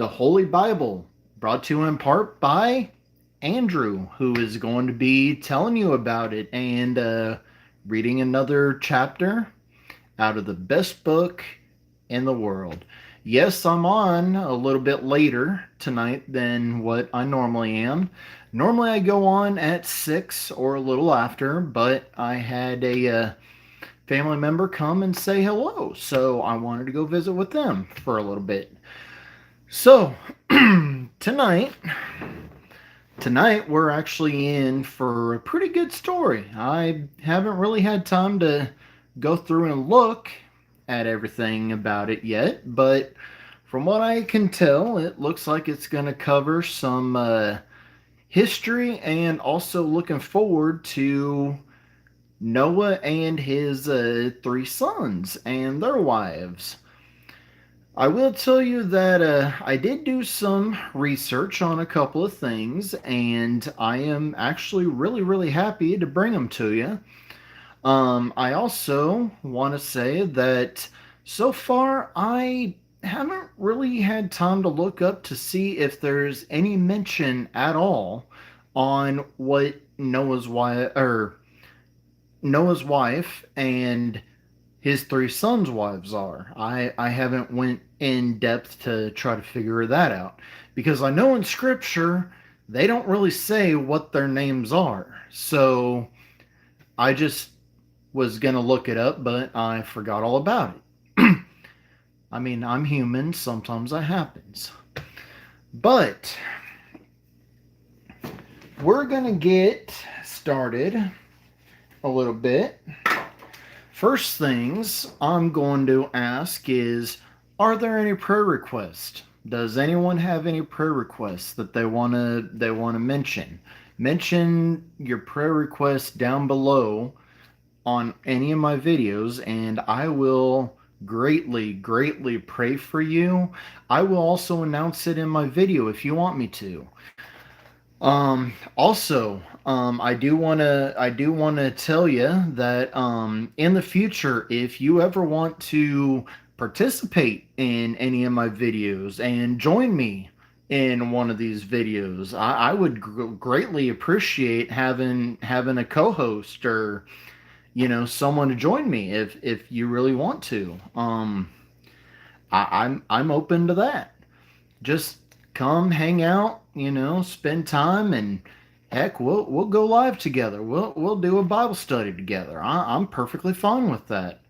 the Holy Bible, brought to you in part by Andrew, who is going to be telling you about it and reading another chapter out of the best book in the world. Yes, I'm on a little bit later tonight than what I normally am. Normally, I go on at 6 or a little after, but I had a family member come and say hello, so I wanted to go visit with them for a little bit. So, tonight, tonight we're actually in for a pretty good story. I haven't really had time to go through and look at everything about it yet, but from what I can tell, it looks like it's going to cover some history and also looking forward to Noah and his three sons and their wives. I will tell you that I did do some research on a couple of things, and I am actually really, really happy to bring them to you. I also want to say that so far I haven't really had time to look up to see if there's any mention at all on what Noah's wife and his three sons' wives are. I haven't went in depth to try to figure that out because I know in scripture they don't really say what their names are. So I just was going to look it up, but I forgot all about it. I mean, I'm human, sometimes that happens. But we're going to get started a little bit. First things I'm going to ask is, are there any prayer requests? Does anyone have any prayer requests that they want to mention? Mention your prayer requests down below on any of my videos, and I will greatly, greatly pray for you. I will also announce it in my video if you want me to. I do want to tell you that in the future, if you ever want to participate in any of my videos and join me in one of these videos, I would greatly appreciate having a co-host or someone to join me if you really want to. I'm open to that. Just come hang out, spend time, and heck, we'll go live together. We'll do a Bible study together. I'm perfectly fine with that.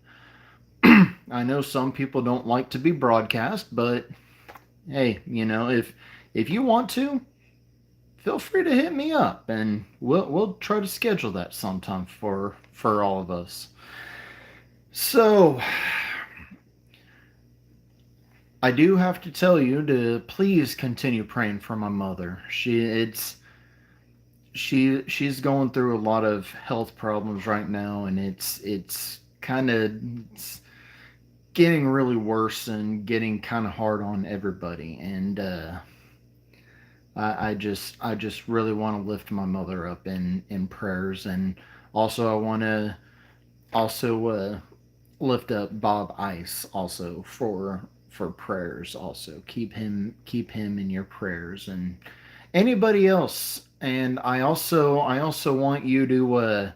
I know some people don't like to be broadcast, but hey, if you want to, feel free to hit me up, and we'll try to schedule that sometime for all of us. So I do have to tell you to please continue praying for my mother. She's going through a lot of health problems right now, and it's kind of getting really worse and getting kind of hard on everybody. And I just really want to lift my mother up in prayers, and also I want to also lift up Bob Ice also for prayers. Also keep him in your prayers, and anybody else. And I also want you to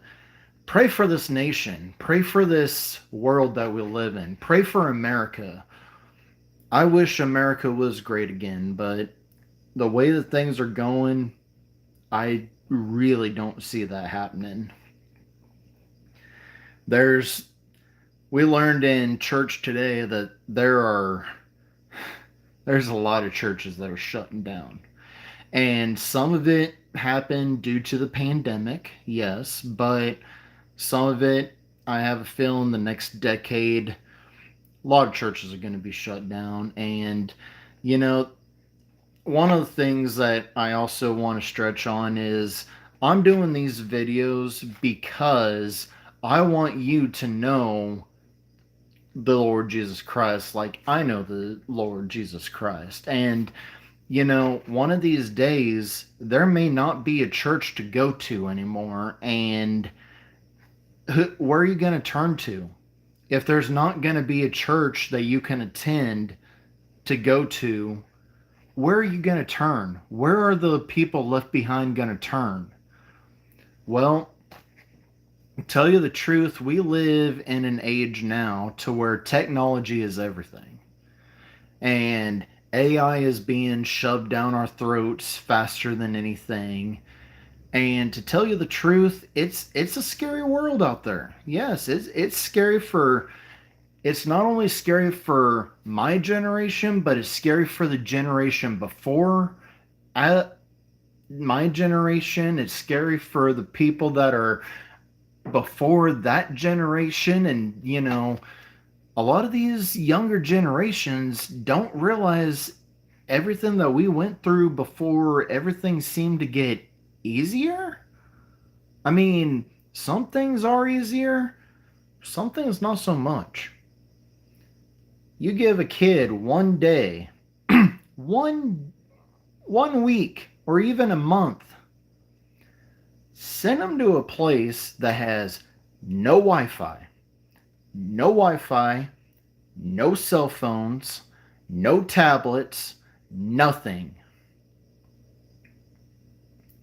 pray for this nation, pray for this world that we live in, pray for America. I wish America was great again, but the way that things are going, I really don't see that happening. There's we learned in church today that there's a lot of churches that are shutting down. And some of it happened due to the pandemic, yes, but some of it, I have a feeling the next decade, a lot of churches are going to be shut down. And, you know, one of the things that I also want to stretch on is I'm doing these videos because I want you to know the Lord Jesus Christ like I know the Lord Jesus Christ. And, one of these days, there may not be a church to go to anymore. And where are you going to turn to? If there's not going to be a church that you can attend to go to, where are you going to turn? Where are the people left behind going to turn? Well, to tell you the truth, we live in an age now to where technology is everything. And AI is being shoved down our throats faster than anything. And to tell you the truth, it's a scary world out there. Yes, it's scary for it's not only scary for my generation, but it's scary for the generation before my generation. It's scary for the people that are before that generation. And, a lot of these younger generations don't realize everything that we went through before everything seemed to get easier. I mean, some things are easier, some things not so much. You give a kid one day, one week, or even a month, send them to a place that has no Wi-Fi, no cell phones, no tablets, nothing.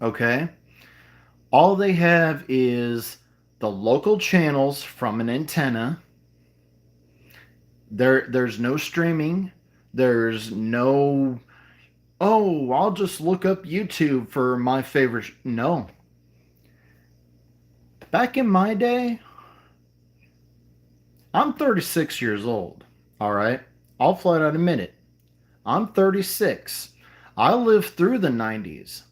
Okay? All they have is the local channels from an antenna. There's no streaming. There's no, oh, I'll just look up YouTube for my favorite. No. Back in my day, I'm 36 years old. All right? I'll flat out admit it. I'm 36. I lived through the 90s.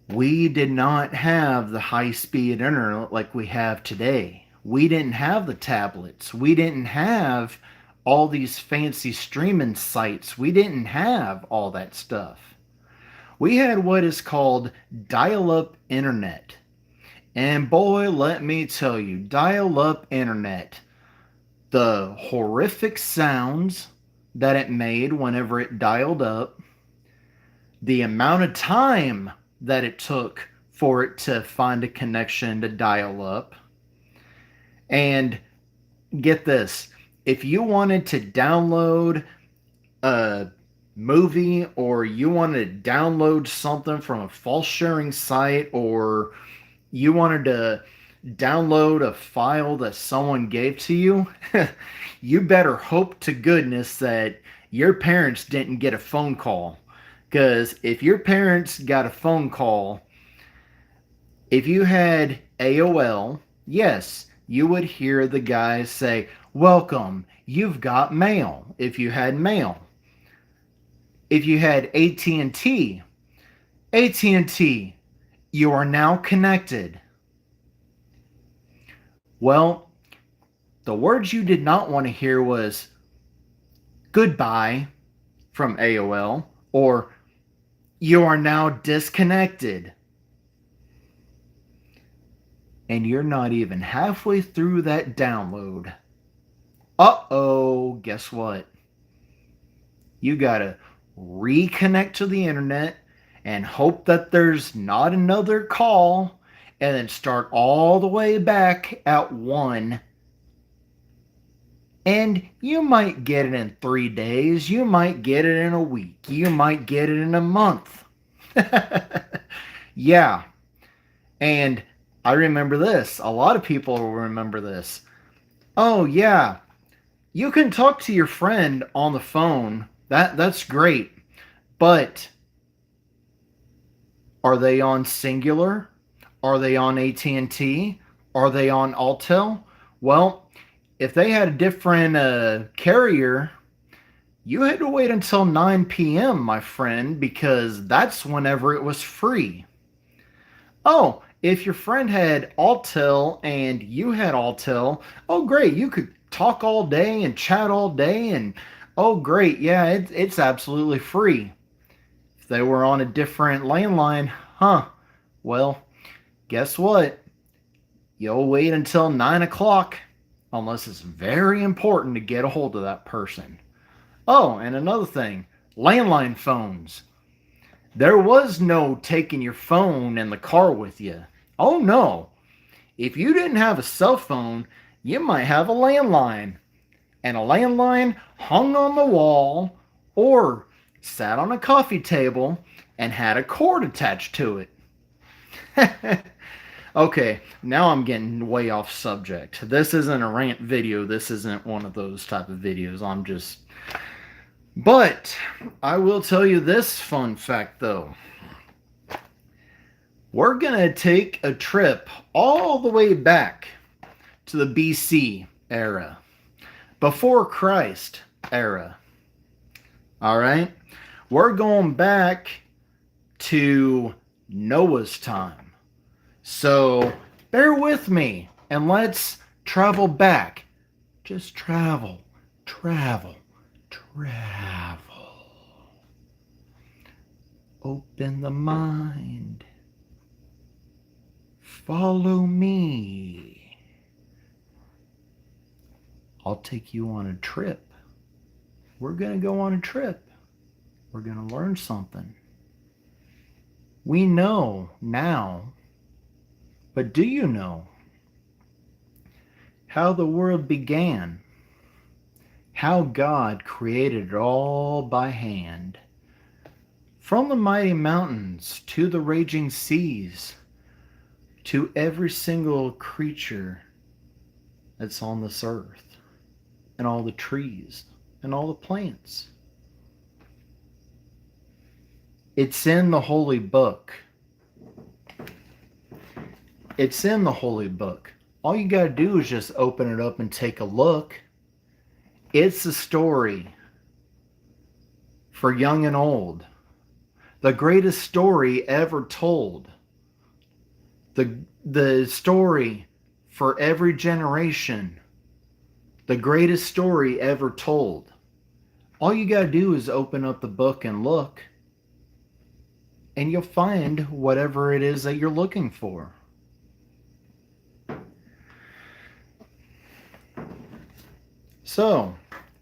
We did not have the high-speed internet like we have today. We didn't have the tablets. We didn't have all these fancy streaming sites. We didn't have all that stuff. We had what is called dial-up internet. And boy, let me tell you, dial-up internet, the horrific sounds that it made whenever it dialed up, the amount of time that it took for it to find a connection to dial up. And get this, if you wanted to download a movie or you wanted to download something from a file sharing site, or you wanted to download a file that someone gave to you, you better hope to goodness that your parents didn't get a phone call. Because if your parents got a phone call, if you had AOL, yes, you would hear the guy say, "Welcome, you've got mail," if you had mail. If you had AT&T, you are now connected. Well, the words you did not want to hear was goodbye from AOL, or you are now disconnected. And you're not even halfway through that download. Uh-oh, guess what? You gotta reconnect to the internet and hope that there's not another call, and then start all the way back at 1. And you might get it in 3 days, you might get it in a week, you might get it in a month. Yeah. And I remember this. A lot of people will remember this. Oh, yeah. You can talk to your friend on the phone. That's great. But are they on Singular? Are they on AT&T? Are they on Altel? Well, if they had a different carrier, you had to wait until 9 p.m., my friend, because that's whenever it was free. Oh, if your friend had Altel and you had Altel, oh great, you could talk all day and chat all day, and oh great, yeah, it's absolutely free. If they were on a different landline, well, guess what? You'll wait until 9 o'clock, unless it's very important to get a hold of that person. Oh, and another thing, landline phones. There was no taking your phone in the car with you. Oh no. If you didn't have a cell phone, you might have a landline. And a landline hung on the wall, or sat on a coffee table, and had a cord attached to it. Okay, now I'm getting way off subject. This isn't a rant video. This isn't one of those type of videos. But I will tell you this fun fact though. We're going to take a trip all the way back to the BC era, before Christ era. All right? We're going back to Noah's time. So bear with me and let's travel back. Just travel, travel, travel. Open the mind. Follow me. I'll take you on a trip. We're going to go on a trip. We're going to learn something. We know now, but do you know how the world began? How God created it all by hand. From the mighty mountains to the raging seas, to every single creature that's on this earth, and all the trees, and all the plants. It's in the Holy Book. It's in the Holy Book. All you got to do is just open it up and take a look. It's a story for young and old. The greatest story ever told. The story for every generation. The greatest story ever told. All you got to do is open up the book and look, and you'll find whatever it is that you're looking for. So,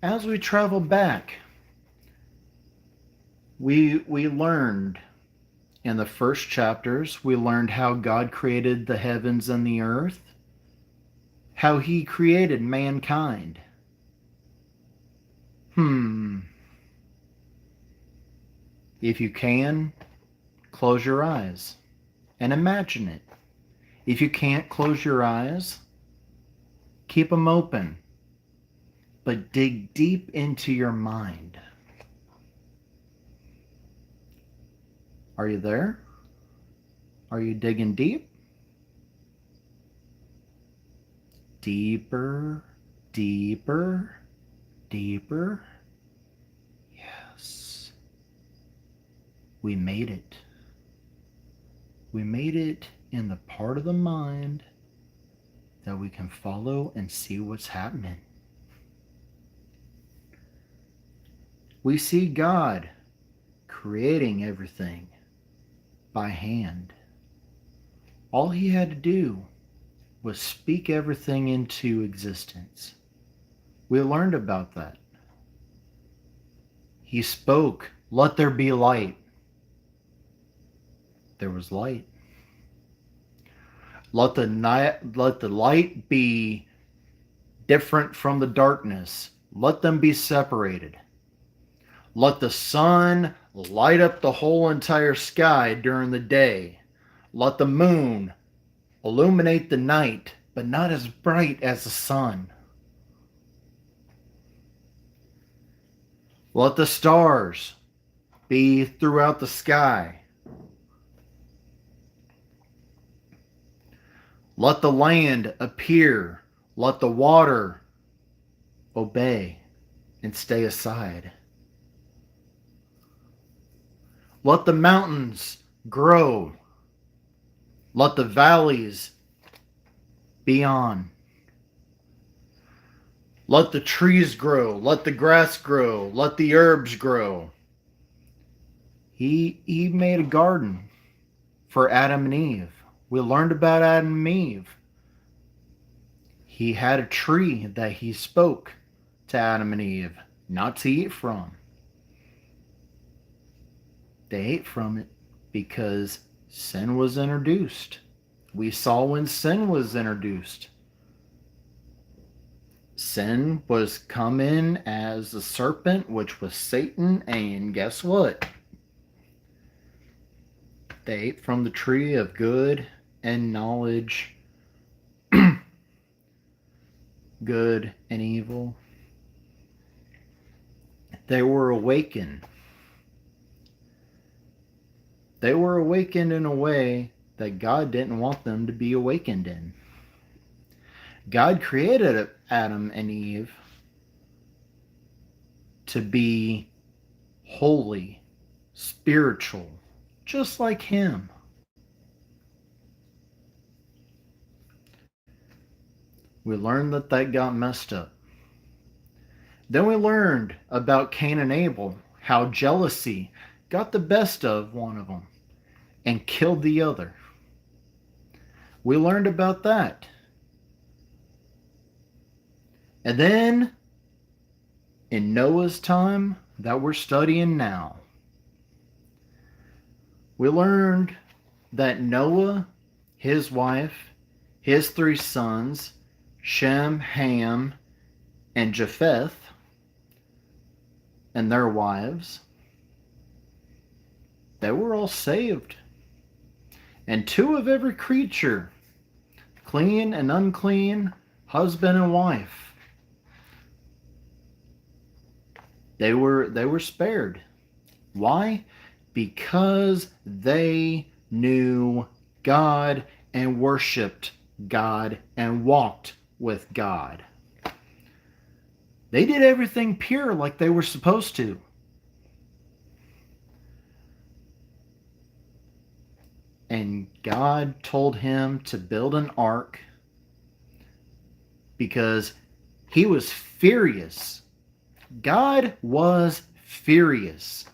as we travel back, we learned in the first chapters, we learned how God created the heavens and the earth, how He created mankind. If you can, close your eyes and imagine it. If you can't close your eyes, keep them open, but dig deep into your mind. Are you there? Are you digging deep? Deeper, deeper, deeper. Yes. We made it. We made it in the part of the mind that we can follow and see what's happening. We see God creating everything by hand. All He had to do was speak everything into existence. We learned about that. He spoke, "Let there be light." There was light. Let the light be different from the darkness. Let them be separated. Let the sun light up the whole entire sky during the day. Let the moon illuminate the night, but not as bright as the sun. Let the stars be throughout the sky. Let the land appear. Let the water obey and stay aside. Let the mountains grow. Let the valleys be on. Let the trees grow. Let the grass grow. Let the herbs grow. He made a garden for Adam and Eve. We learned about Adam and Eve. He had a tree that He spoke to Adam and Eve not to eat from. They ate from it because sin was introduced. We saw when sin was introduced. Sin was come in as the serpent, which was Satan, and guess what? They ate from the tree of good and knowledge, good and evil. They were awakened. They were awakened in a way that God didn't want them to be awakened in. God created Adam and Eve to be holy, spiritual, just like Him. We learned that got messed up. Then we learned about Cain and Abel, how jealousy got the best of one of them and killed the other. We learned about that. And then, in Noah's time that we're studying now, we learned that Noah, his wife, his 3 sons, Shem, Ham, and Japheth, and their wives, they were all saved. And 2 of every creature, clean and unclean, husband and wife, they were spared. Why? Because they knew God and worshiped God and walked with God. They did everything pure like they were supposed to. And God told him to build an ark because He was furious. God was furious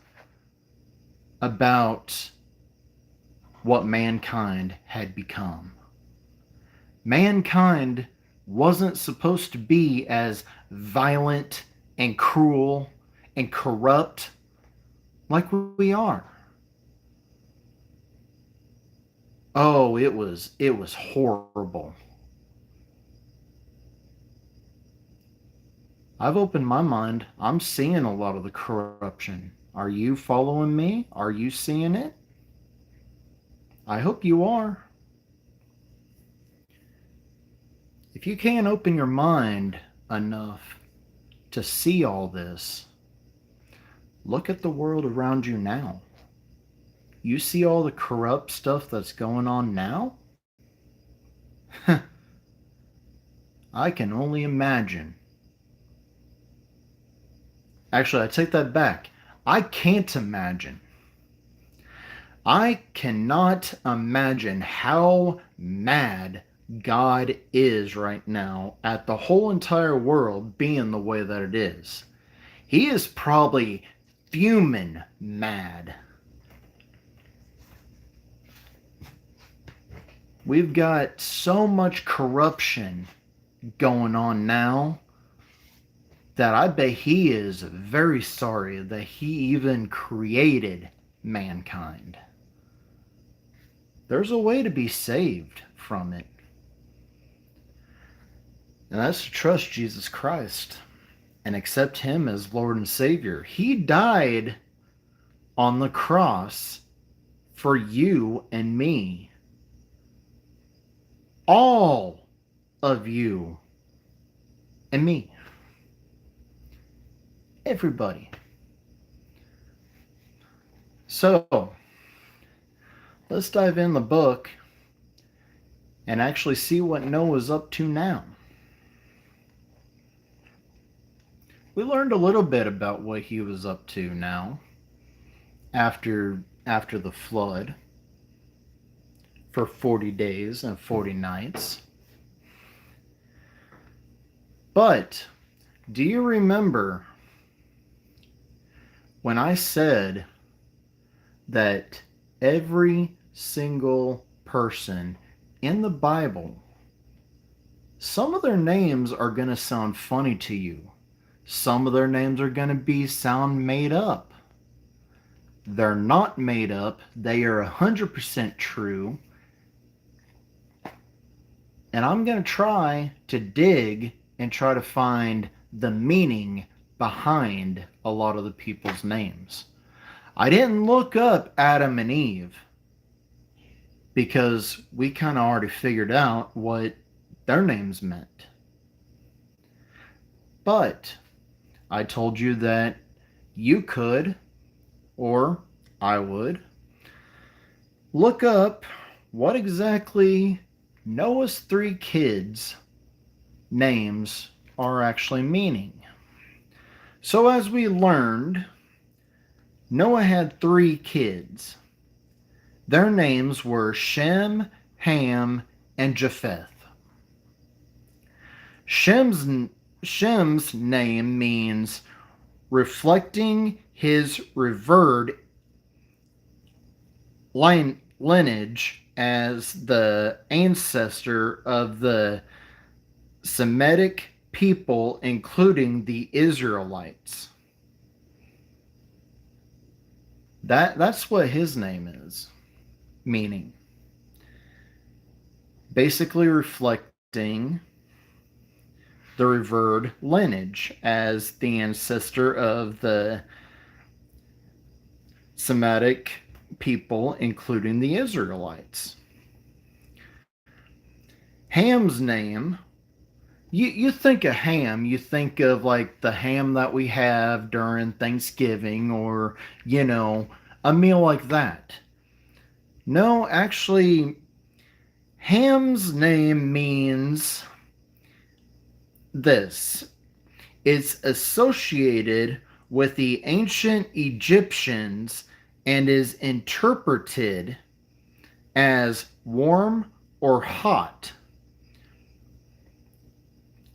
about what mankind had become. Mankind wasn't supposed to be as violent and cruel and corrupt like we are. Oh, it was horrible. I've opened my mind. I'm seeing a lot of the corruption. Are you following me? Are you seeing it? I hope you are. If you can't open your mind enough to see all this, look at the world around you now. You see all the corrupt stuff that's going on now? I can only imagine. Actually, I take that back. I can't imagine. I cannot imagine how mad God is right now at the whole entire world being the way that it is. He is probably fuming mad. We've got so much corruption going on now that I bet He is very sorry that He even created mankind. There's a way to be saved from it. And that's to trust Jesus Christ and accept Him as Lord and Savior. He died on the cross for you and me. All of you and me. Everybody. So, let's dive in the book and actually see what Noah's up to now. We learned a little bit about what he was up to now after the flood for 40 days and 40 nights. But do you remember when I said that every single person in the Bible, some of their names are going to sound funny to you. Some of their names are going to sound made up. They're not made up. They are 100% true. And I'm going to try to dig and try to find the meaning behind a lot of the people's names. I didn't look up Adam and Eve because we kind of already figured out what their names meant. But I told you that you could, or I would, look up what exactly Noah's 3 kids' names are actually meaning. So, as we learned, Noah had 3 kids. Their names were Shem, Ham, and Japheth. Shem's name means reflecting his revered lineage as the ancestor of the Semitic people, including the Israelites. That's what his name is, meaning. Basically reflecting the revered lineage as the ancestor of the Semitic people, including the Israelites. Ham's name, you think of ham, you think of like the ham that we have during Thanksgiving or, a meal like that. No, actually, Ham's name means this. It's associated with the ancient Egyptians and is interpreted as warm or hot.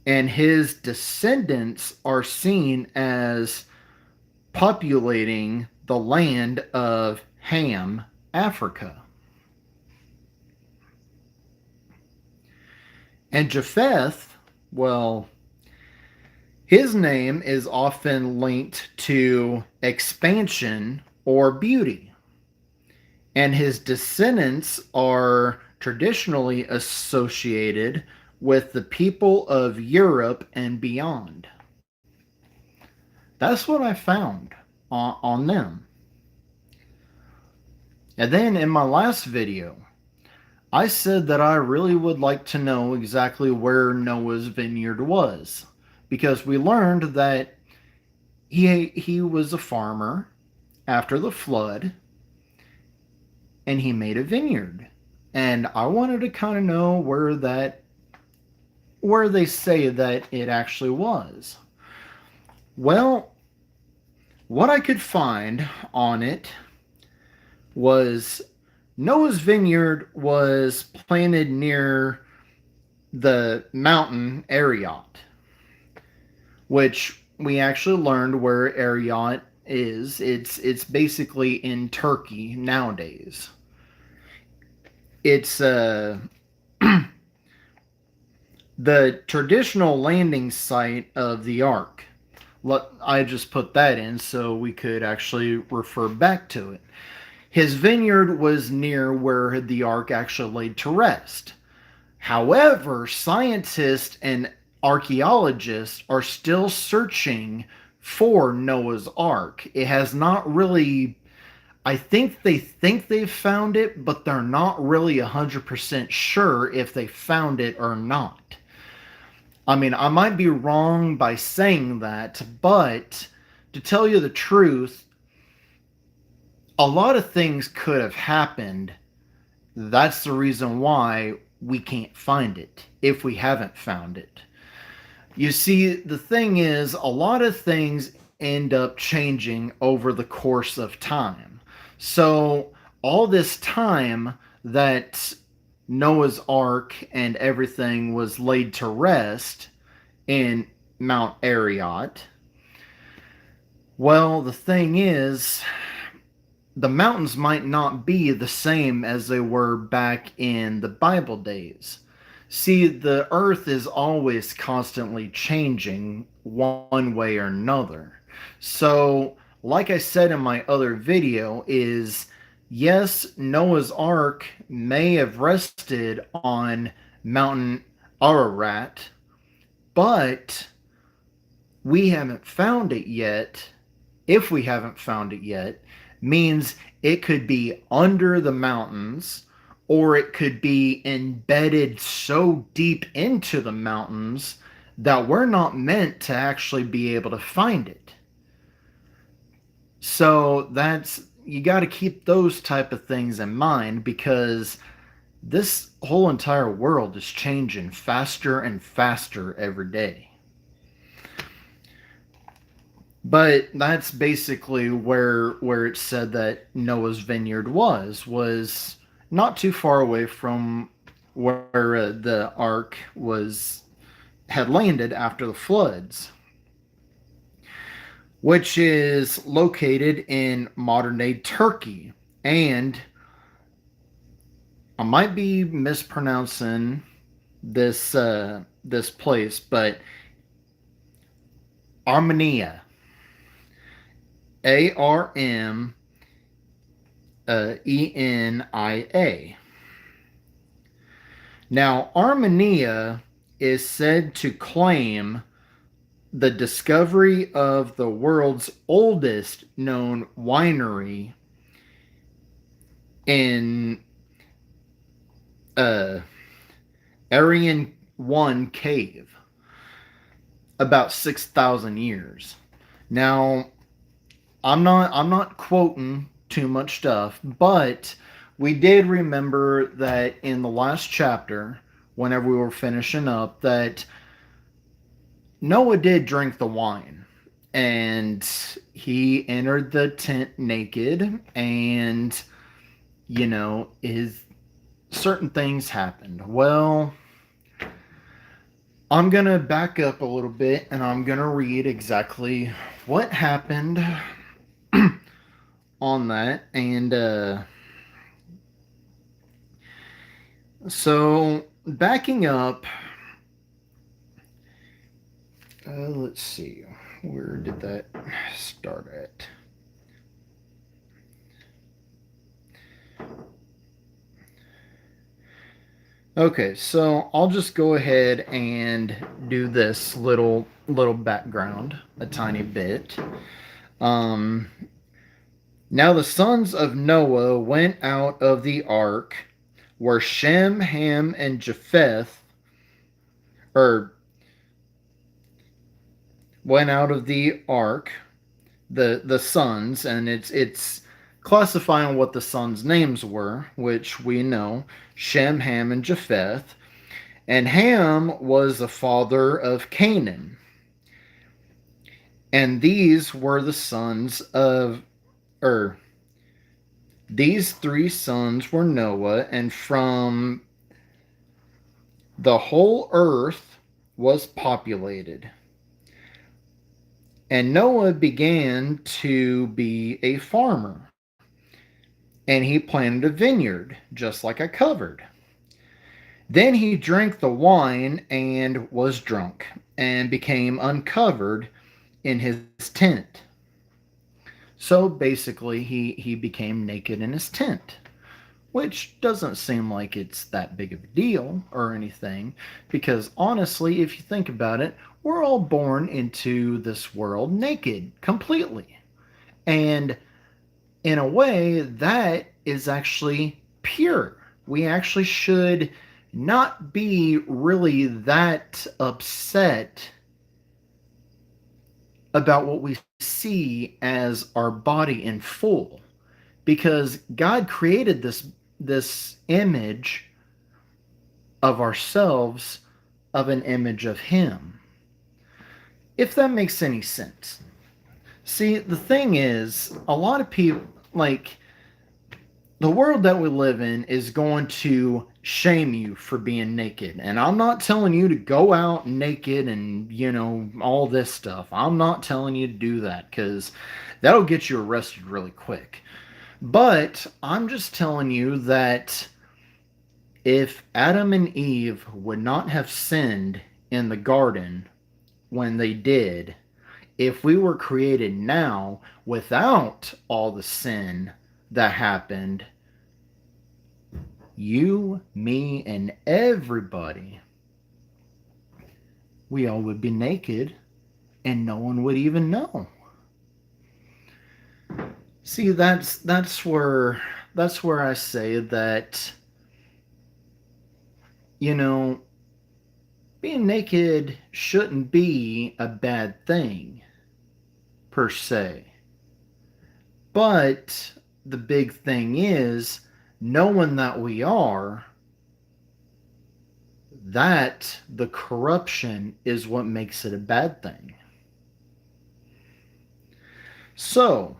And his descendants are seen as populating the land of Ham, Africa. And Japheth, well, his name is often linked to expansion or beauty. And his descendants are traditionally associated with the people of Europe and beyond. That's what I found on them. And then in my last video, I said that I really would like to know exactly where Noah's vineyard was, because we learned that he was a farmer after the flood, and he made a vineyard. And I wanted to kind of know where they say that it actually was. Well, what I could find on it was Noah's vineyard was planted near the mountain Ariyot, which we actually learned where Ariyot is. It's basically in Turkey nowadays. It's the traditional landing site of the ark. I just put that in so we could actually refer back to it. His vineyard was near where the ark actually laid to rest. However, scientists and archaeologists are still searching for Noah's Ark. It has not really, I think they've found it, but they're not really 100% sure if they found it or not. I mean, I might be wrong by saying that, but to tell you the truth, a lot of things could have happened. That's the reason why we can't find it, if we haven't found it. You see, the thing is, a lot of things end up changing over the course of time. So, all this time that Noah's Ark and everything was laid to rest in Mount Ariyot, well, the thing is, the mountains might not be the same as they were back in the Bible days. See, the earth is always constantly changing one way or another. So, like I said in my other video, is yes, Noah's Ark may have rested on Mountain Ararat but we haven't found it yet. If we haven't found it yet, means it could be under the mountains, or it could be embedded so deep into the mountains that we're not meant to actually be able to find it. So you got to keep those type of things in mind, because this whole entire world is changing faster and faster every day. But that's basically where it said that Noah's vineyard was not too far away from where the ark had landed after the floods, which is located in modern day Turkey. And I might be mispronouncing this place, but Armenia. Armenia. Now, Armenia is said to claim the discovery of the world's oldest known winery in Arian 1 cave, about 6,000 years. Now, I'm not quoting too much stuff, but we did remember that in the last chapter, whenever we were finishing up, that Noah did drink the wine, and he entered the tent naked, and certain things happened. Well, I'm gonna back up a little bit, and I'm gonna read exactly what happened on that. And so backing up, let's see, where did that start at? Okay, so I'll just go ahead and do this little background a tiny bit. Now the sons of Noah went out of the ark, were Shem, Ham, and Japheth, went out of the ark, the sons, and it's classifying what the sons' names were, which we know, Shem, Ham, and Japheth. And Ham was the father of Canaan. And these were the sons of these three sons were Noah, and from the whole earth was populated. And Noah began to be a farmer, and he planted a vineyard, just like I covered. Then he drank the wine and was drunk, and became uncovered in his tent. So basically, he became naked in his tent, which doesn't seem like it's that big of a deal or anything, because honestly, if you think about it, we're all born into this world naked completely. And in a way, that is actually pure. We actually should not be really that upset about what we see as our body in full, because God created this image of ourselves, of an image of Him. If that makes any sense. See, the thing is, a lot of people, like, the world that we live in is going to shame you for being naked. And I'm not telling you to go out naked and, all this stuff. I'm not telling you to do that, because that'll get you arrested really quick. But I'm just telling you that if Adam and Eve would not have sinned in the garden when they did, if we were created now without all the sin that happened, you, me, and everybody we all would be naked and no one would even know. See, that's where I say that, you know, being naked shouldn't be a bad thing per se. But the big thing is, knowing that we are, that the corruption is what makes it a bad thing. So,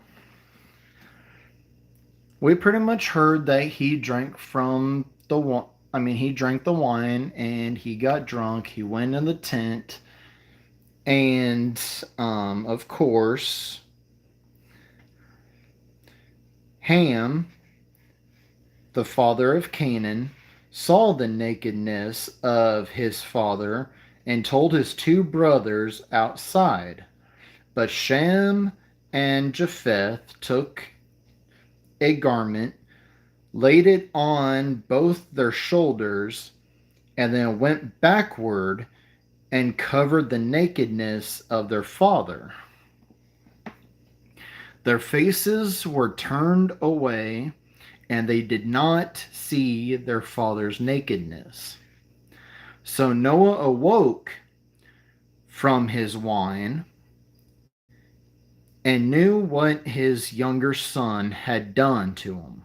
we pretty much heard that he drank from the he drank the wine and he got drunk. He went in the tent, and of course, Ham, the father of Canaan, saw the nakedness of his father and told his two brothers outside. But Shem and Japheth took a garment, laid it on both their shoulders, and then went backward and covered the nakedness of their father. Their faces were turned away, and they did not see their father's nakedness. So Noah awoke from his wine and knew what his younger son had done to him.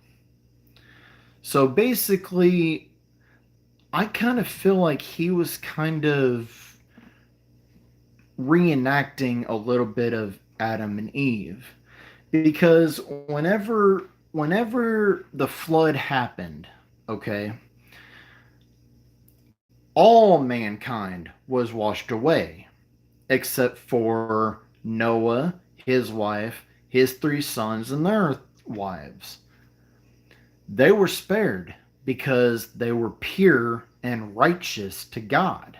So basically, I kind of feel like he was kind of reenacting a little bit of Adam and Eve, because whenever the flood happened, okay, all mankind was washed away except for Noah, his wife, his 3 sons, and their wives. They were spared because they were pure and righteous to God.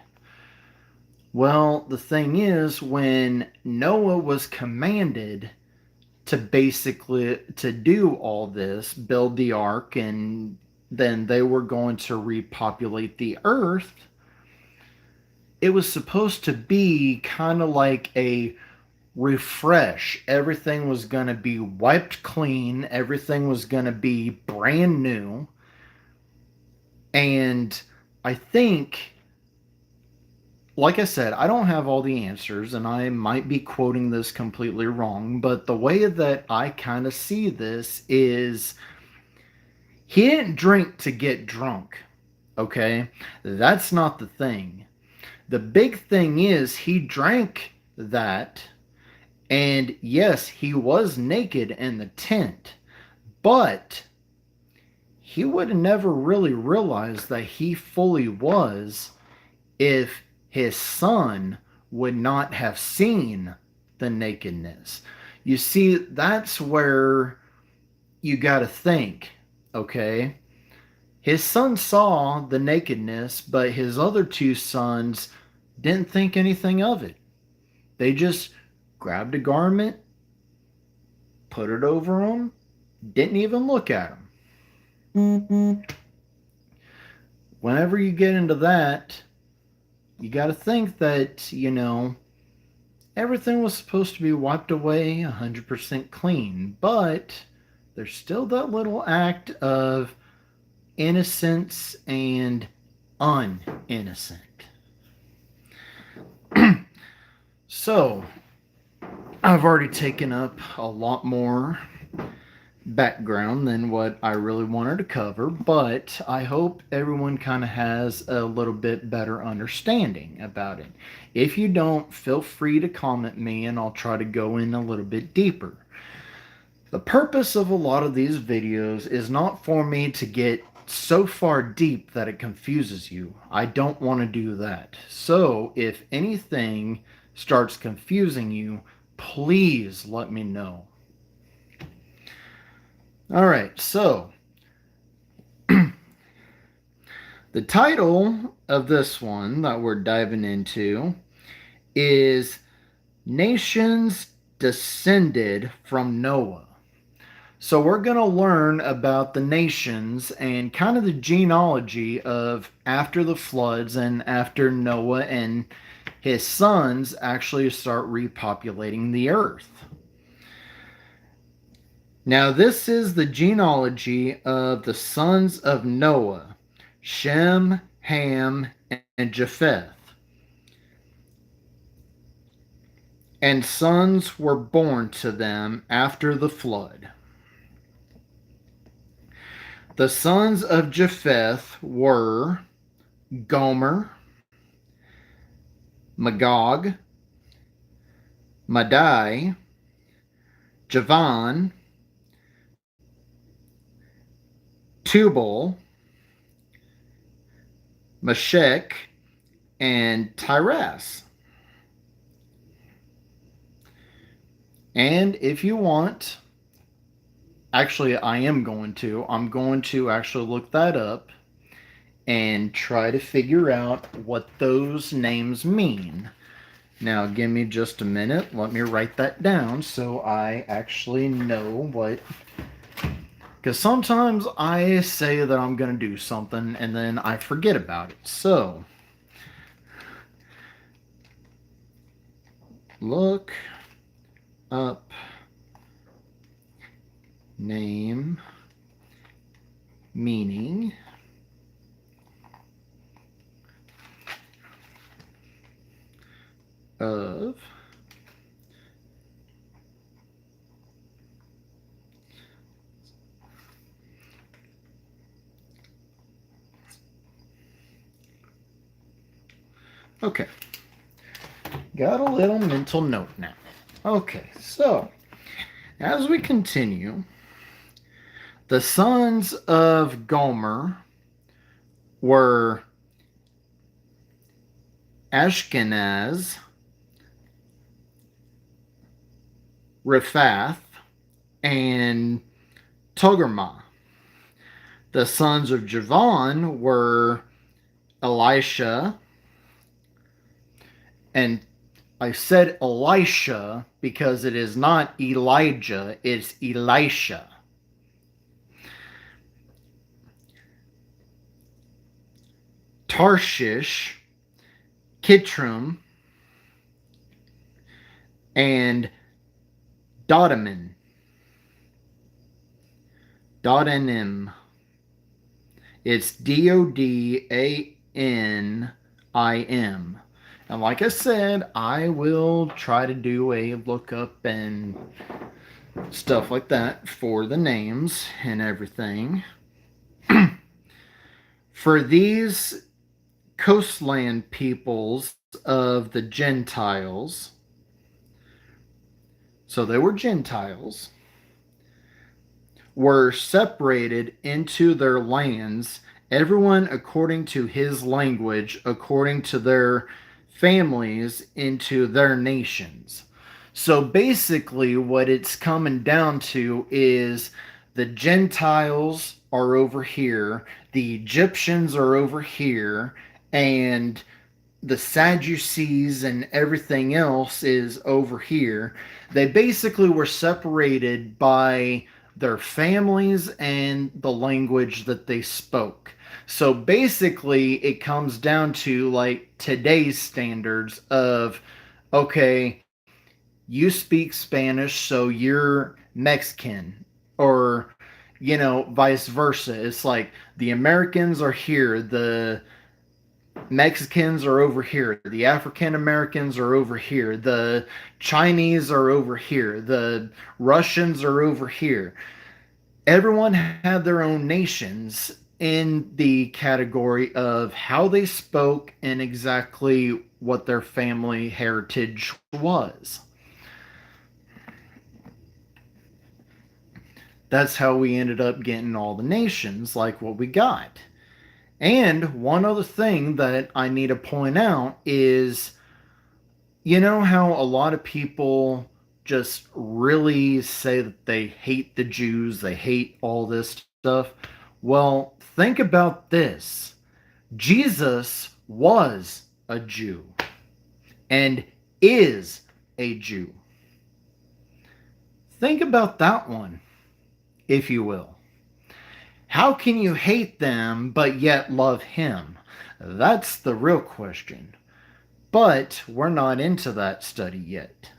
Well, the thing is, when Noah was commanded to basically to do all this, build the ark, and then they were going to repopulate the earth, it was supposed to be kind of like a refresh. Everything was going to be wiped clean, everything was going to be brand new. And I think, like I said, I don't have all the answers, and I might be quoting this completely wrong, but the way that I kind of see this is, he didn't drink to get drunk, okay? That's not the thing. The big thing is, he drank that, and yes, he was naked in the tent, but he would have never really realized that he fully was if his son would not have seen the nakedness. You see, that's where you got to think, okay? His son saw the nakedness, but his other 2 sons didn't think anything of it. They just grabbed a garment, put it over him, didn't even look at him. Whenever you get into that, you got to think that, everything was supposed to be wiped away 100% clean, but there's still that little act of innocence and uninnocent. So, I've already taken up a lot more background than what I really wanted to cover, but I hope everyone kind of has a little bit better understanding about it. If you don't, feel free to comment me and I'll try to go in a little bit deeper. The purpose of a lot of these videos is not for me to get so far deep that it confuses you. I don't want to do that. So if anything starts confusing you, please let me know. Alright, so the title of this one that we're diving into is Nations Descended from Noah. So we're going to learn about the nations and kind of the genealogy of after the floods and after Noah and his sons actually start repopulating the earth. Now, this is the genealogy of the sons of Noah: Shem, Ham, and Japheth. And sons were born to them after the flood. The sons of Japheth were Gomer, Magog, Madai, Javan, Tubal, Meshech, and Tiras. And if you want, actually, I'm going to actually look that up and try to figure out what those names mean. Now, give me just a minute. Let me write that down so I actually know what. Because sometimes I say that I'm going to do something and then I forget about it. So, look up name meaning of okay, got a little mental note now. Okay, so as we continue, the sons of Gomer were Ashkenaz, Riphath, and Togarmah. The sons of Javan were Elisha, and I said Elisha because it is not Elijah, it's Elisha. Tarshish, Kitrim, and Dodanim. It's Dodanim. And like I said, I will try to do a lookup and stuff like that for the names and everything. For these coastland peoples of the Gentiles, so they were Gentiles, were separated into their lands, everyone according to his language, according to their families, into their nations. So basically, what it's coming down to is the Gentiles are over here, the Egyptians are over here, and the Sadducees and everything else is over here. They basically were separated by their families and the language that they spoke. So basically, it comes down to like today's standards of, okay, you speak Spanish, so you're Mexican, or, vice versa. It's like the Americans are here, the Mexicans are over here, the African Americans are over here, the Chinese are over here, the Russians are over here. Everyone had their own nations in the category of how they spoke and exactly what their family heritage was. That's how we ended up getting all the nations like what we got. And one other thing that I need to point out is, you know how a lot of people just really say that they hate the Jews, they hate all this stuff? Well, think about this. Jesus was a Jew and is a Jew. Think about that one, if you will. How can you hate them but yet love him? That's the real question. But we're not into that study yet.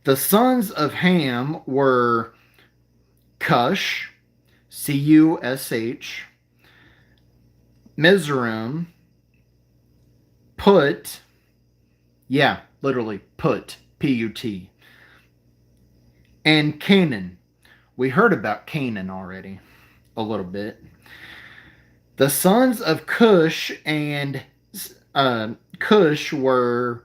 The sons of Ham were Cush, Cush, Mizraim, Put, yeah, literally Put, P-U-T, and Canaan. We heard about Canaan already a little bit. The sons of Cush and Cush were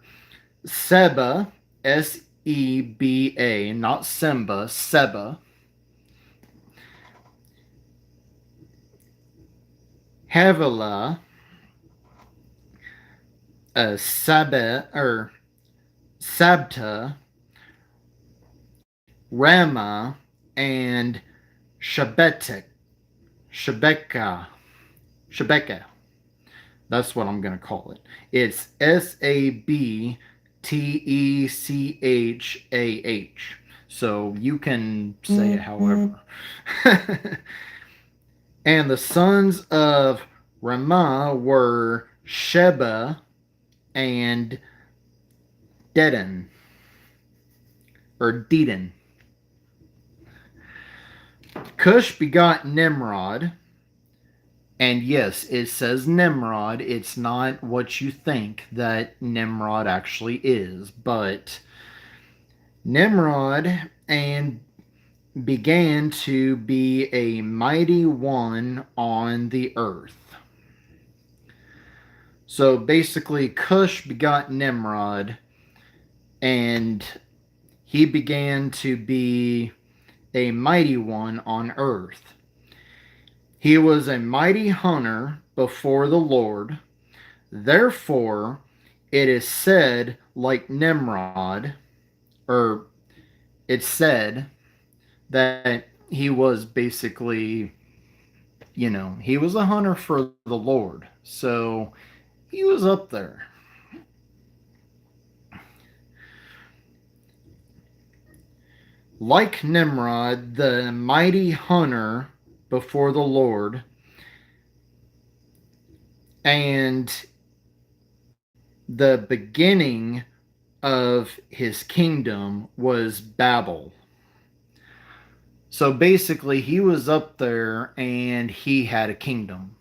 Seba, S-E-B-A, not Simba, Seba. Havilah, Sabta, Rama, and Shebeka. That's what I'm going to call it. It's Sabtechah. So you can say it however. And the sons of Ramah were Sheba and Dedan. Or Dedan. Cush begot Nimrod. And yes, it says Nimrod. It's not what you think that Nimrod actually is. But Nimrod and began to be a mighty one on the earth. So basically, Cush begot Nimrod, and he began to be a mighty one on earth. He was a mighty hunter before the Lord. Therefore, it is said, like Nimrod, or it's said that he was basically, he was a hunter for the Lord. So he was up there. Like Nimrod, the mighty hunter before the Lord, and the beginning of his kingdom was Babel. So basically, he was up there and he had a kingdom.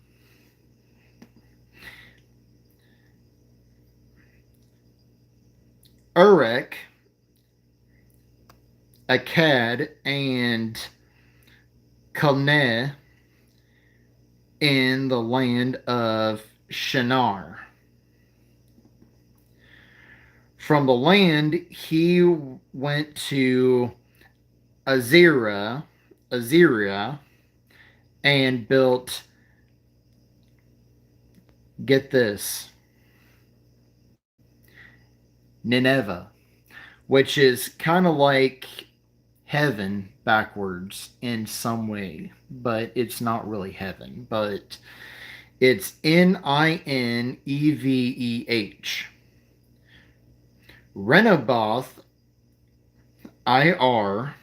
Uruk, Akkad, and Calneh in the land of Shinar. From the land, he went to Assyria, and built, get this, Nineveh, which is kind of like heaven backwards in some way, but it's not really heaven, but it's Nineveh. Rehoboth, Ir,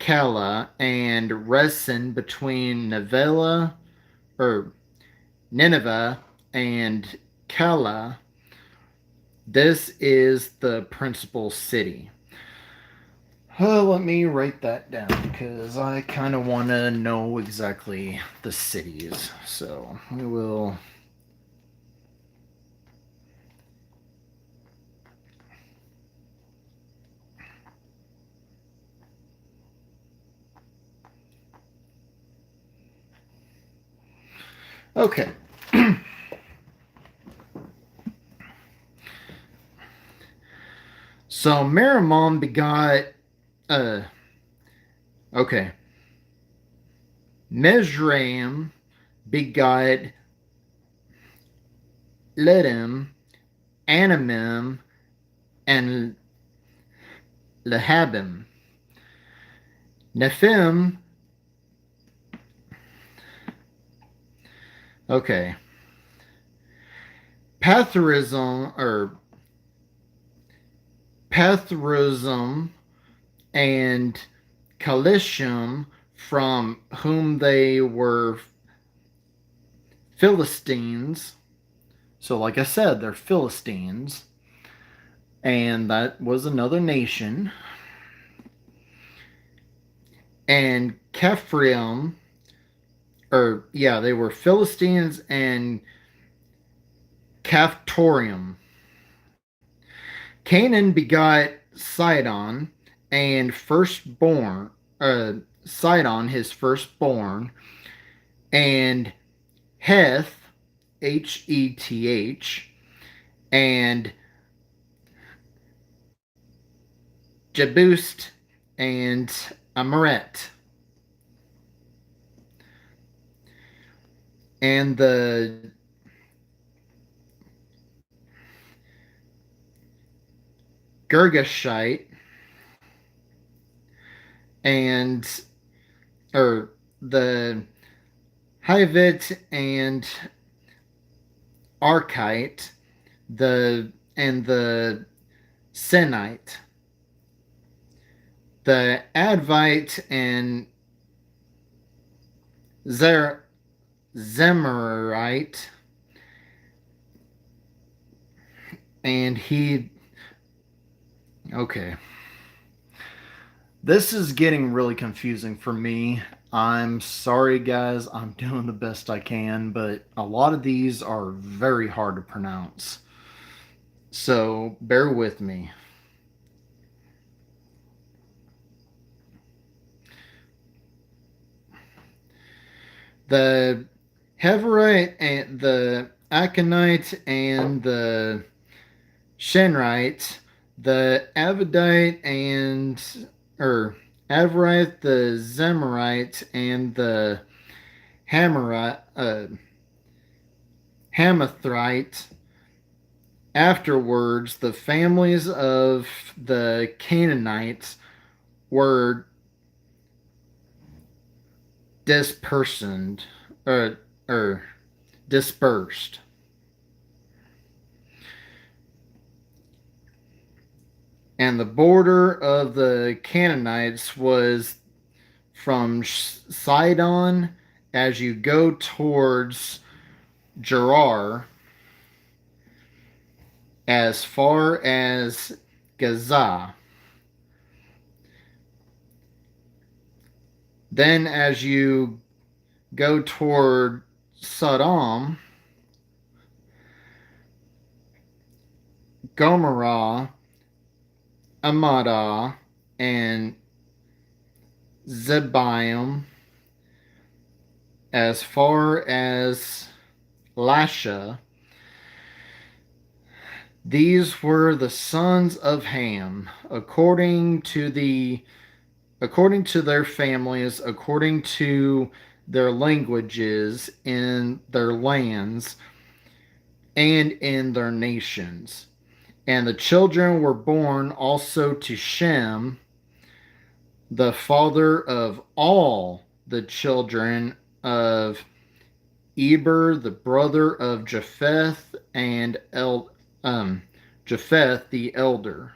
Kala, and Resen between Nineveh and Kala. This is the principal city. Let me write that down because I kind of want to know exactly the cities. So we will. Okay. So Merimon begot Mizraim begot Ledim, Anamim, and Lehabim. Nephim. Okay. Pathrizim and Kalishim from whom they were Philistines. So, like I said, they're Philistines. And that was another nation. And Kephraim, or yeah, they were Philistines and Caphtorium. Canaan begot Sidon and firstborn, Sidon his firstborn, and Heth, Heth, and Jebused and Amaret. And the Girgashite and the Hivite and Archite, the Senite, the Advite and Zemerite, and okay. This is getting really confusing for me. I'm sorry, guys. I'm doing the best I can, but a lot of these are very hard to pronounce. So bear with me. The Heverite and the Aconite and the Shenrite, the Avidite and Avarite, the Zemerite, and the Hamathite. Afterwards, the families of the Canaanites were dispersed. And the border of the Canaanites was from Sidon as you go towards Gerar as far as Gaza. Then as you go toward Sodom, Gomorrah, Amada, and Zebaim, as far as Lasha. These were the sons of Ham, according to their families, according to their languages, in their lands, and in their nations. And the children were born also to Shem, the father of all the children of Eber, the brother of Japheth, and Japheth the elder.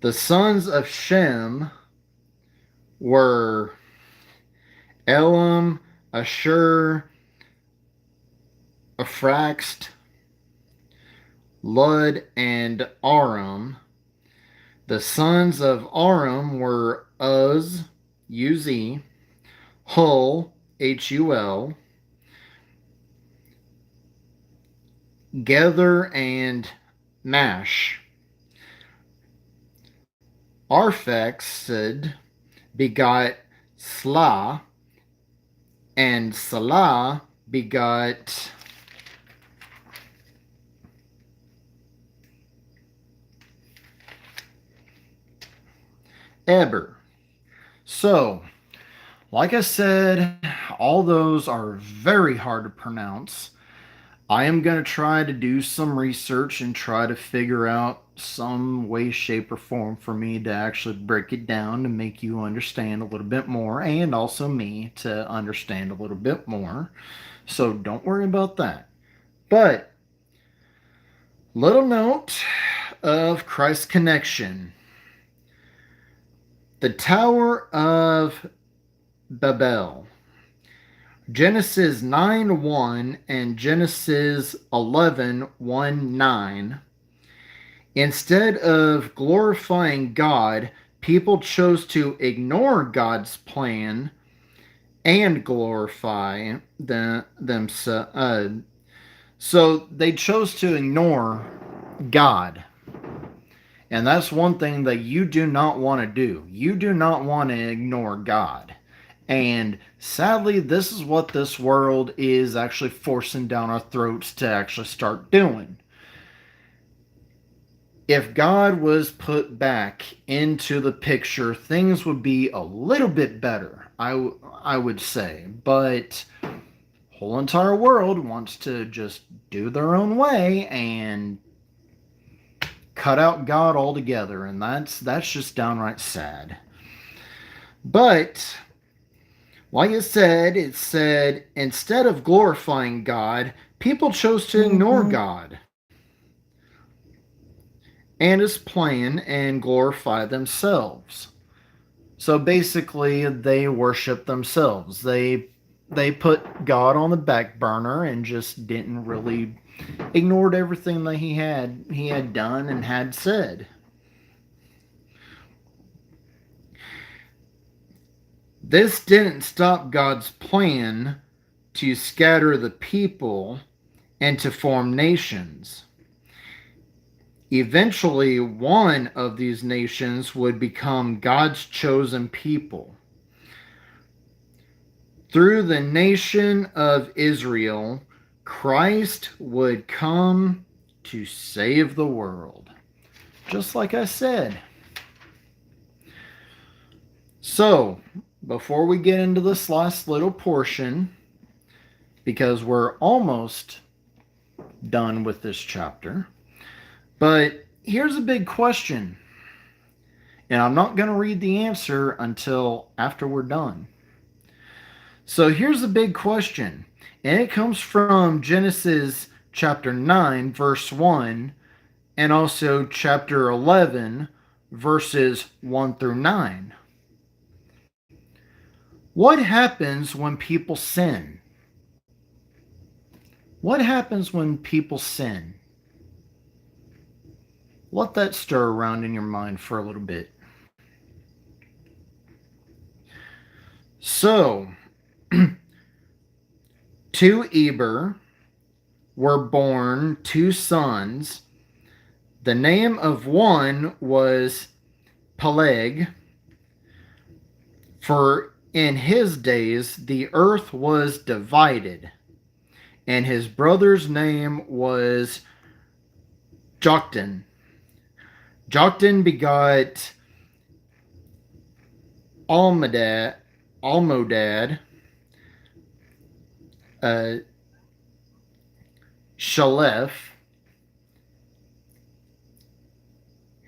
The sons of Shem were Elam, Ashur, Ephraxt, Lud, and Aram. The sons of Aram were Uz, U-Z, Hul, H-U-L, Gether, and Mash. Arphaxad begot Slah, and Salah begot Eber. So, like I said, all those are very hard to pronounce. I am going to try to do some research and try to figure out some way, shape, or form for me to actually break it down to make you understand a little bit more, and also me to understand a little bit more. So don't worry about that. But, little note of Christ's connection. The Tower of Babel. Genesis 9:1 and Genesis 11:1-9. Instead of glorifying God, people chose to ignore God's plan and glorify themselves. So they chose to ignore God. And that's one thing that you do not want to do. You do not want to ignore God. And sadly, this is what this world is actually forcing down our throats to actually start doing. If God was put back into the picture, things would be a little bit better, I would say. But the whole entire world wants to just do their own way and cut out God altogether, and that's just downright sad. But like it said instead of glorifying God, people chose to ignore God and his plan and glorify themselves. So basically they worship themselves. They put God on the back burner and just didn't really ignored everything that he had done and had said. This didn't stop God's plan to scatter the people and to form nations. Eventually, one of these nations would become God's chosen people. Through the nation of Israel, Christ would come to save the world. Just like I said. So, before we get into this last little portion, because we're almost done with this chapter, but here's a big question. And I'm not going to read the answer until after we're done. So here's the big question. And it comes from Genesis chapter 9, verse 1, and also chapter 11, verses 1-9. What happens when people sin? What happens when people sin? Let that stir around in your mind for a little bit. So, to Eber were born 2 sons. The name of one was Peleg, for in his days the earth was divided, and his brother's name was Joktan. Joktan begot Almodad, Shalef,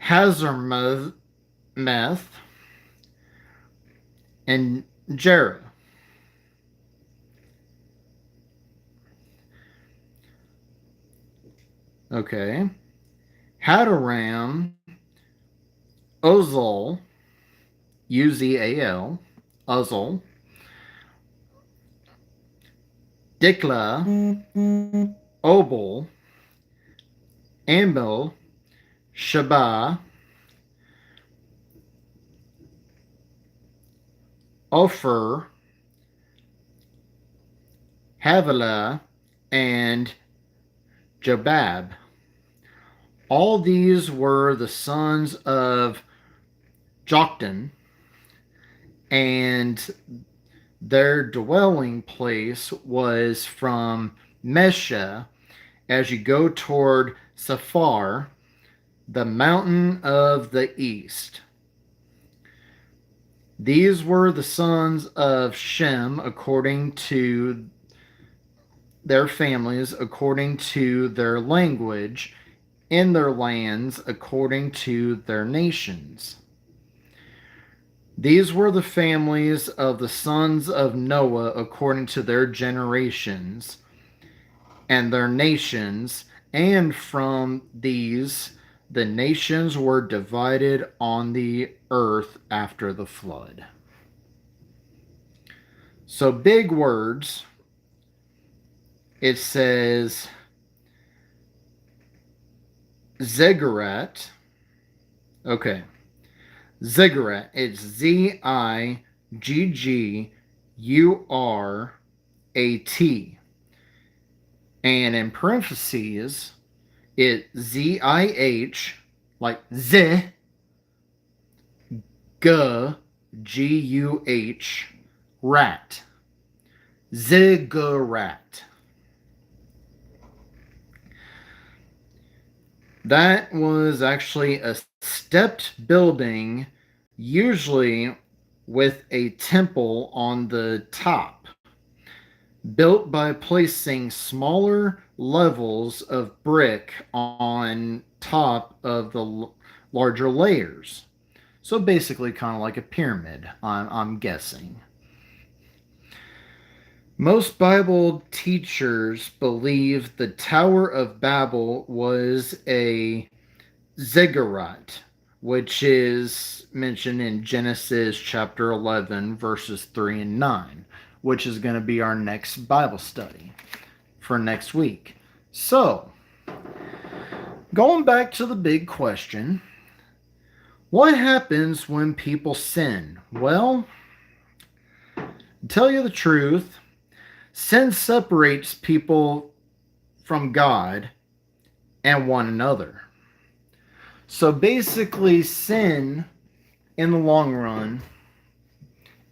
Hazarmaveth, and Jerah. Okay. Hadaram, Uzal, Uzal, Uzal, Dikla, Obal, Ambil, Shabah, Ophir, Havilah, and Jobab. All these were the sons of Joktan, and their dwelling place was from Mesha as you go toward Safar, the mountain of the east. These were the sons of Shem according to their families, according to their language, in their lands, according to their nations. These were the families of the sons of Noah according to their generations and their nations, and from these the nations were divided on the earth after the flood. So big words. It says ziggurat. Okay. Ziggurat. It's Ziggurat. And in parentheses, it ZIH, like Z, GUH, rat. Ziggurat. That was actually a stepped building, usually with a temple on the top, built by placing smaller levels of brick on top of the larger layers. So basically, kind of like a pyramid, I'm guessing. Most Bible teachers believe the Tower of Babel was a ziggurat, which is mentioned in Genesis chapter 11, verses 3 and 9, which is going to be our next Bible study for next week. So, going back to the big question, what happens when people sin? Well, to tell you the truth, sin separates people from God and one another. So basically, sin in the long run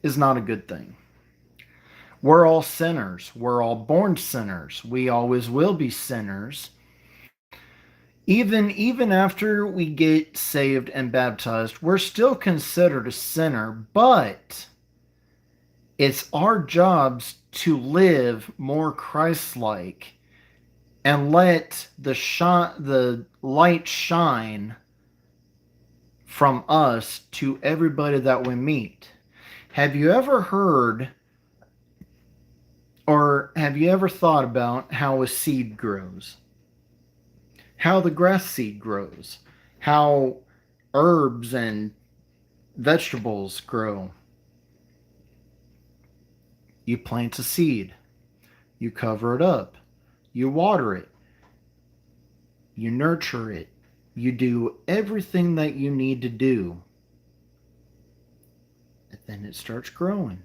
is not a good thing. We're all sinners. We're all born sinners. We always will be sinners. Even after we get saved and baptized, we're still considered a sinner, but it's our jobs to live more Christ-like and let the light shine from us to everybody that we meet. Have you ever heard or have you ever thought about how a seed grows? How the grass seed grows? How herbs and vegetables grow? You plant a seed. You cover it up. You water it. You nurture it. You do everything that you need to do. And then it starts growing.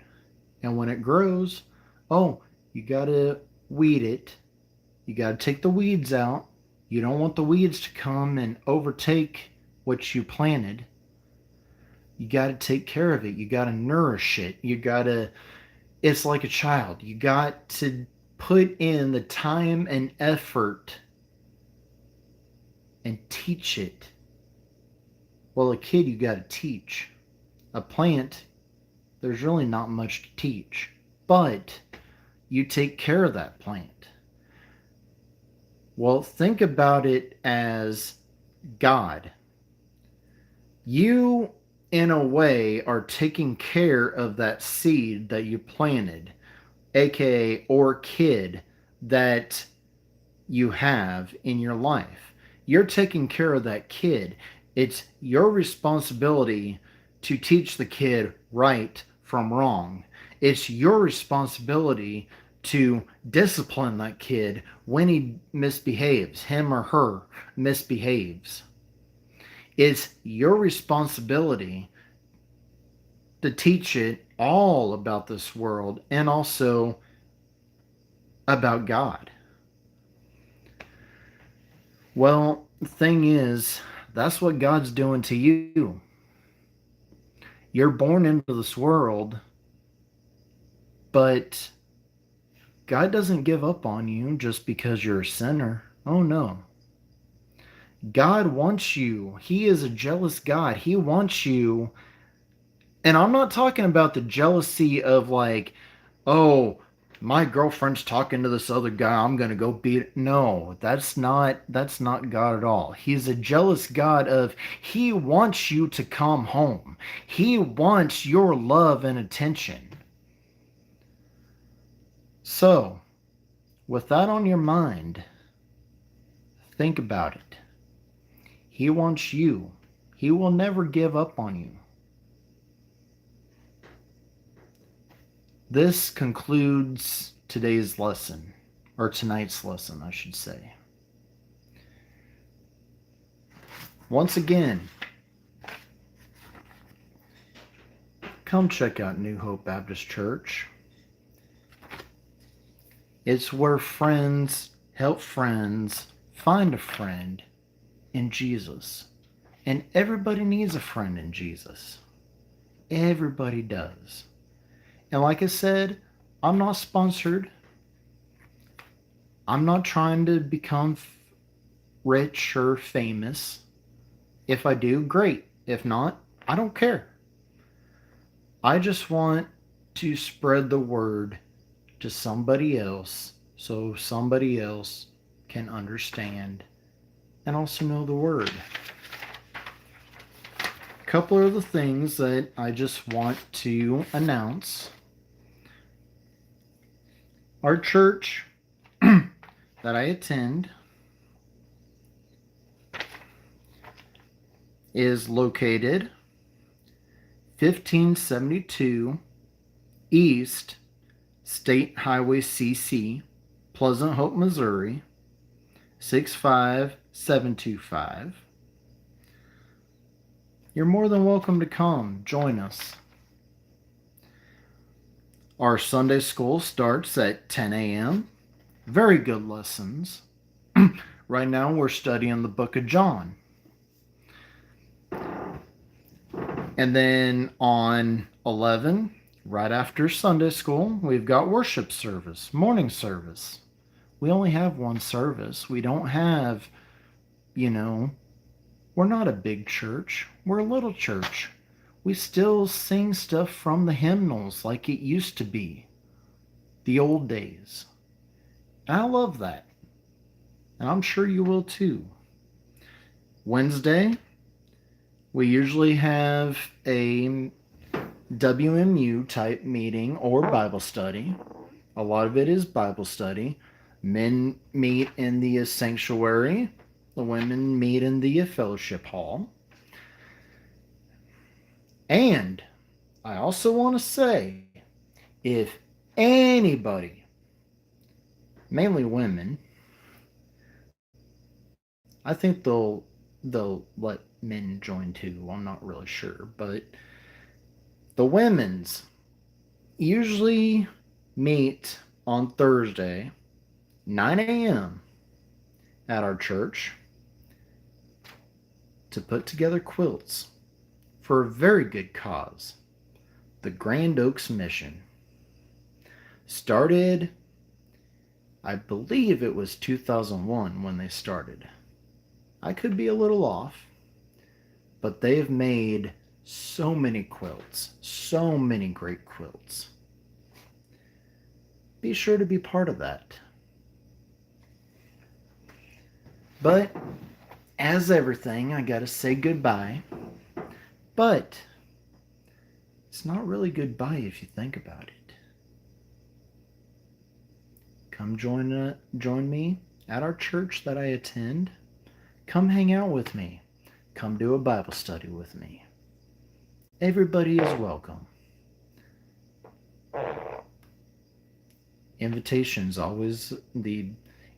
And when it grows, you got to weed it. You got to take the weeds out. You don't want the weeds to come and overtake what you planted. You got to take care of it. You got to nourish it. It's like a child. You got to put in the time and effort and teach it. Well, a kid, you got to teach. A plant, there's really not much to teach. But you take care of that plant. Well, think about it as God. You, in a way, are taking care of that seed that you planted, aka or kid that you have in your life. You're taking care of that kid. It's your responsibility to teach the kid right from wrong. It's your responsibility to discipline that kid when he misbehaves, him or her misbehaves. It's your responsibility to teach it all about this world and also about God. Well, the thing is, that's what God's doing to you. You're born into this world, but God doesn't give up on you just because you're a sinner. Oh no. God wants you. He is a jealous God. He wants you. And I'm not talking about the jealousy of like, oh, my girlfriend's talking to this other guy, I'm going to go beat it. No, that's not God at all. He's a jealous God of he wants you to come home. He wants your love and attention. So, with that on your mind, think about it. He wants you. He will never give up on you. This concludes today's lesson, or tonight's lesson, I should say. Once again, come check out New Hope Baptist Church. It's where friends help friends find a friend in Jesus. And everybody needs a friend in Jesus. Everybody does. And like I said, I'm not sponsored. I'm not trying to become rich or famous. If I do, great. If not, I don't care. I just want to spread the word to somebody else so somebody else can understand and also know the word. A couple of the things that I just want to announce. Our church that I attend is located 1572 East State Highway CC, Pleasant Hope, Missouri, 65725. You're more than welcome to come join us. Our Sunday school starts at 10 a.m. Very good lessons. Right now we're studying the book of John. And then on 11, right after Sunday school, we've got worship service, morning service. We only have one service. We don't have, we're not a big church. We're a little church. We still sing stuff from the hymnals like it used to be. The old days. And I love that. And I'm sure you will too. Wednesday, we usually have a WMU type meeting or Bible study. A lot of it is Bible study. Men meet in the sanctuary. The women meet in the fellowship hall. And I also want to say, if anybody, mainly women, I think they'll let men join too. I'm not really sure, but the women's usually meet on Thursday, 9 a.m. at our church to put together quilts for a very good cause, the Grand Oaks Mission. Started, I believe it was 2001 when they started. I could be a little off, but they've made so many quilts, so many great quilts. Be sure to be part of that. But as everything, I gotta say goodbye. But it's not really goodbye if you think about it. Come join me at our church that I attend. Come hang out with me. Come do a Bible study with me. Everybody is welcome. The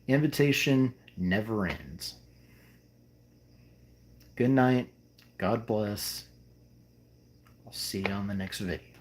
invitation never ends. Good night. God bless. I'll see you on the next video.